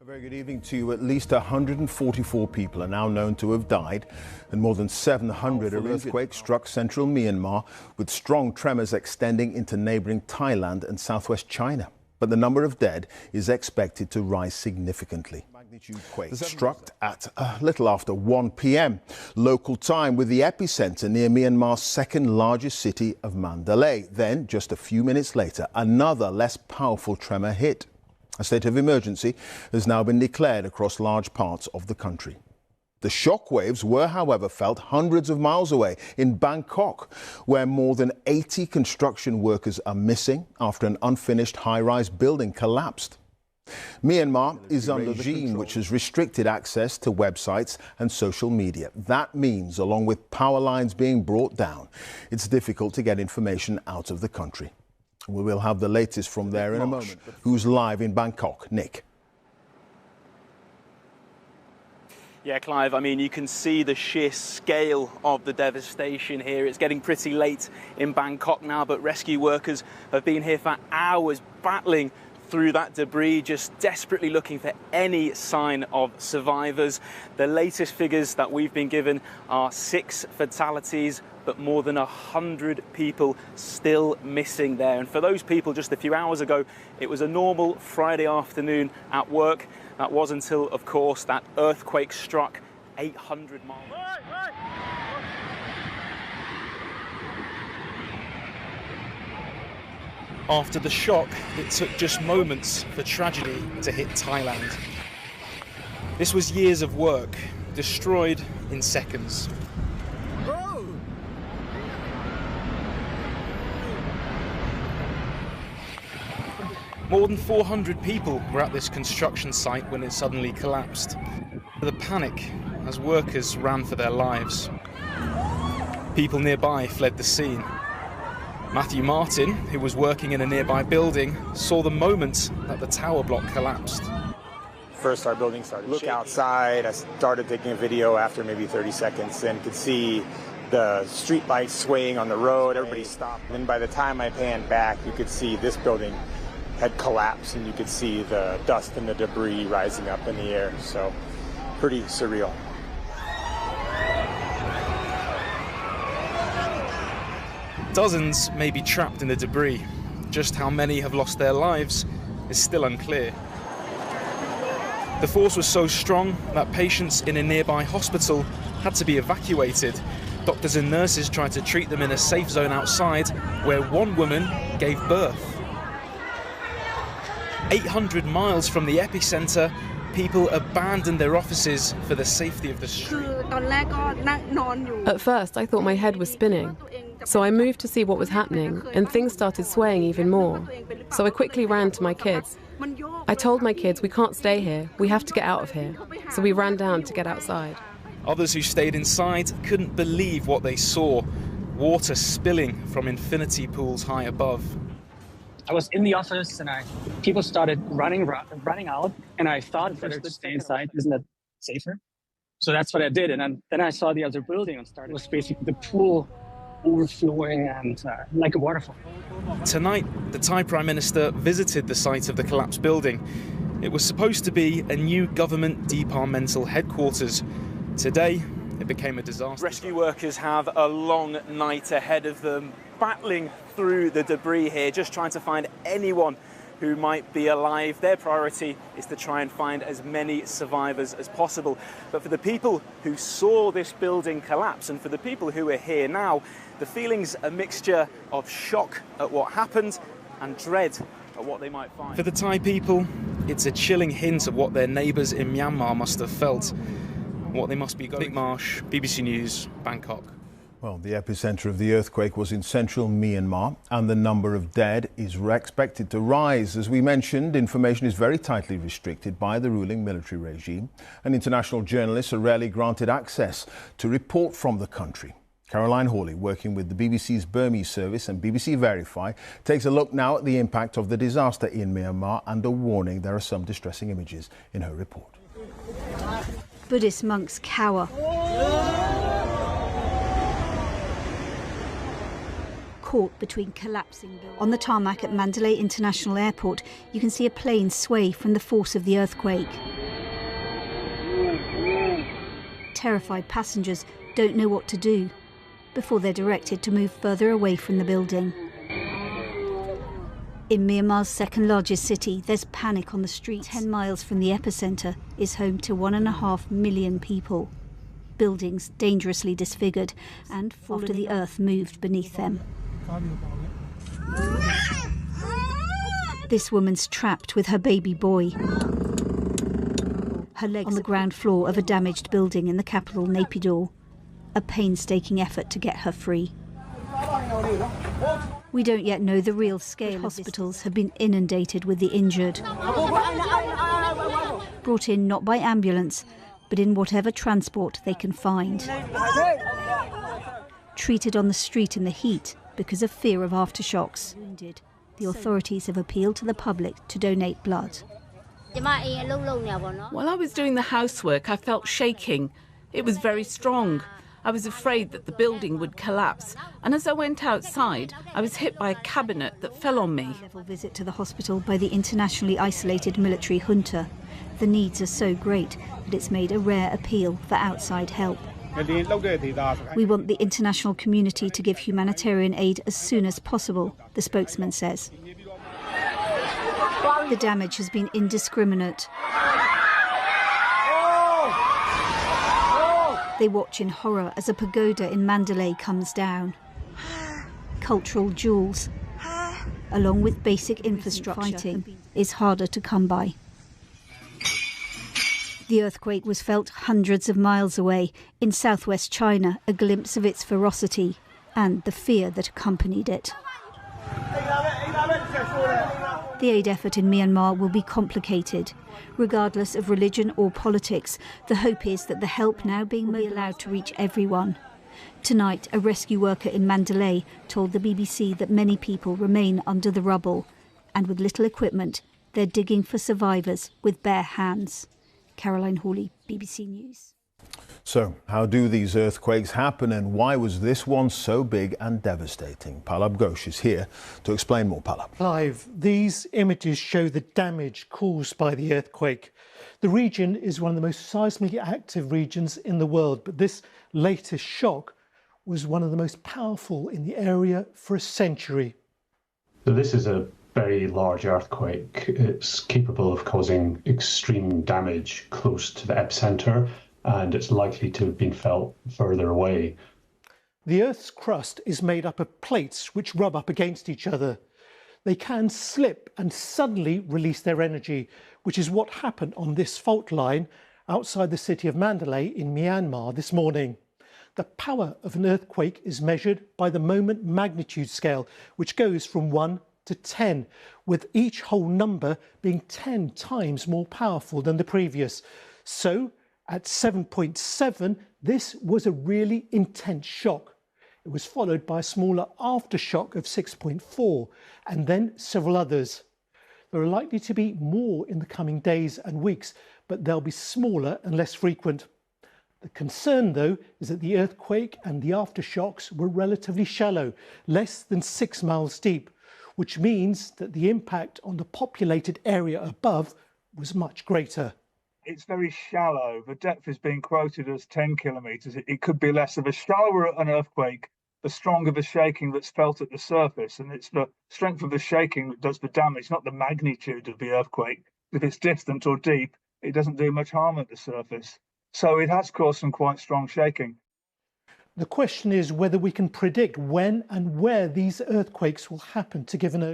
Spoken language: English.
A very good evening to you. At least 144 people are now known to have died, and more than 700 earthquakes struck central Myanmar, with strong tremors extending into neighboring Thailand and southwest China. But the number of dead is expected to rise significantly. Magnitude quake struck at a little after 1 p.m. local time, with the epicenter near Myanmar's second largest city of Mandalay. Then, just a few minutes later, another less powerful tremor hit. A state of emergency has now been declared across large parts of the country. The shockwaves were, however, felt hundreds of miles away in Bangkok, where more than 80 construction workers are missing after an unfinished high-rise building collapsed. Myanmar is under a regime which has restricted access to websites and social media. That means, along with power lines being brought down, it's difficult to get information out of the country. We will have the latest from there in a moment. Who's live in Bangkok? Nick. Yeah, Clive, I mean, you can see the sheer scale of the devastation here. It's getting pretty late in Bangkok now, but rescue workers have been here for hours battling through that debris, just desperately looking for any sign of survivors. The latest figures that we've been given are 6 fatalities, but more than 100 people still missing there. And for those people, just a few hours ago, it was a normal Friday afternoon at work. That was until, of course, that earthquake struck 800 miles. After the shock, it took just moments for tragedy to hit Thailand. This was years of work, destroyed in seconds. More than 400 people were at this construction site when it suddenly collapsed. The panic as workers ran for their lives. People nearby fled the scene. Matthew Martin, who was working in a nearby building, saw the moment that the tower block collapsed. First, our building started shaking. Look outside. I started taking a video after maybe 30 seconds and could see the street lights swaying on the road. Everybody stopped. And then by the time I panned back, you could see this building had collapsed, and you could see the dust and the debris rising up in the air. So, pretty surreal. Dozens may be trapped in the debris. Just how many have lost their lives is still unclear. The force was so strong that patients in a nearby hospital had to be evacuated. Doctors and nurses tried to treat them in a safe zone outside, where one woman gave birth. 800 miles from the epicenter, people abandoned their offices for the safety of the street. At first, I thought my head was spinning. So I moved to see what was happening, and things started swaying even more. So I quickly ran to my kids. I told my kids, we can't stay here, we have to get out of here. So we ran down to get outside. Others who stayed inside couldn't believe what they saw. Water spilling from infinity pools high above. I was in the office and people started running out, and I thought better to stay inside. Isn't that safer? So that's what I did. And then I saw the other building and it was basically the pool overflowing and like a waterfall. Tonight, the Thai Prime Minister visited the site of the collapsed building. It was supposed to be a new government departmental headquarters. Today, it became a disaster. Rescue workers have a long night ahead of them, battling through the debris here, just trying to find anyone who might be alive. Their priority is to try and find as many survivors as possible. But for the people who saw this building collapse, and for the people who are here now, the feeling's a mixture of shock at what happened and dread at what they might find. For the Thai people, it's a chilling hint of what their neighbours in Myanmar must have felt, what they must be going. Nick Marsh, BBC News, Bangkok. Well, the epicenter of the earthquake was in central Myanmar, and the number of dead is expected to rise. As we mentioned, information is very tightly restricted by the ruling military regime, and international journalists are rarely granted access to report from the country. Caroline Hawley, working with the BBC's Burmese service and BBC Verify, takes a look now at the impact of the disaster in Myanmar and a warning there are some distressing images in her report. Buddhist monks cower. caught between collapsing buildings. On the tarmac at Mandalay International Airport, you can see a plane sway from the force of the earthquake. Terrified passengers don't know what to do before they're directed to move further away from the building. In Myanmar's second largest city, there's panic on the streets. 10 miles from the epicentre is home to 1.5 million people. Buildings dangerously disfigured and after the earth moved beneath them. This woman's trapped with her baby boy. Her legs on the ground floor of a damaged building in the capital, Naypyidaw. A painstaking effort to get her free. We don't yet know the real scale. Hospitals have been inundated with the injured. Brought in not by ambulance, but in whatever transport they can find. Treated on the street in the heat because of fear of aftershocks. The authorities have appealed to the public to donate blood. While I was doing the housework, I felt shaking. It was very strong. I was afraid that the building would collapse, and as I went outside, I was hit by a cabinet that fell on me. A visit to the hospital by the internationally isolated military junta. The needs are so great that it's made a rare appeal for outside help. We want the international community to give humanitarian aid as soon as possible, the spokesman says. The damage has been indiscriminate. They watch in horror as a pagoda in Mandalay comes down. Cultural jewels, along with basic infrastructure, fighting is harder to come by. The earthquake was felt hundreds of miles away in southwest China, a glimpse of its ferocity and the fear that accompanied it. The aid effort in Myanmar will be complicated. Regardless of religion or politics, the hope is that the help now being allowed to reach everyone. Tonight, a rescue worker in Mandalay told the BBC that many people remain under the rubble, and with little equipment, they're digging for survivors with bare hands. Caroline Hawley, BBC News. So, how do these earthquakes happen, and why was this one so big and devastating? Pallab Ghosh is here to explain more. Pallab. Clive, these images show the damage caused by the earthquake. The region is one of the most seismically active regions in the world, but this latest shock was one of the most powerful in the area for a century. So this is a very large earthquake. It's capable of causing extreme damage close to the epicenter, and it's likely to have been felt further away. The Earth's crust is made up of plates which rub up against each other. They can slip and suddenly release their energy, which is what happened on this fault line outside the city of Mandalay in Myanmar this morning. The power of an earthquake is measured by the moment magnitude scale, which goes from 1 to 10, with each whole number being 10 times more powerful than the previous. So, at 7.7, this was a really intense shock. It was followed by a smaller aftershock of 6.4, and then several others. There are likely to be more in the coming days and weeks, but they'll be smaller and less frequent. The concern, though, is that the earthquake and the aftershocks were relatively shallow, less than 6 miles deep, which means that the impact on the populated area above was much greater. It's very shallow. The depth is being quoted as 10 kilometres. It could be less. The shallower an earthquake, the stronger the shaking that's felt at the surface. And it's the strength of the shaking that does the damage, not the magnitude of the earthquake. If it's distant or deep, it doesn't do much harm at the surface. So it has caused some quite strong shaking. The question is whether we can predict when and where these earthquakes will happen to give an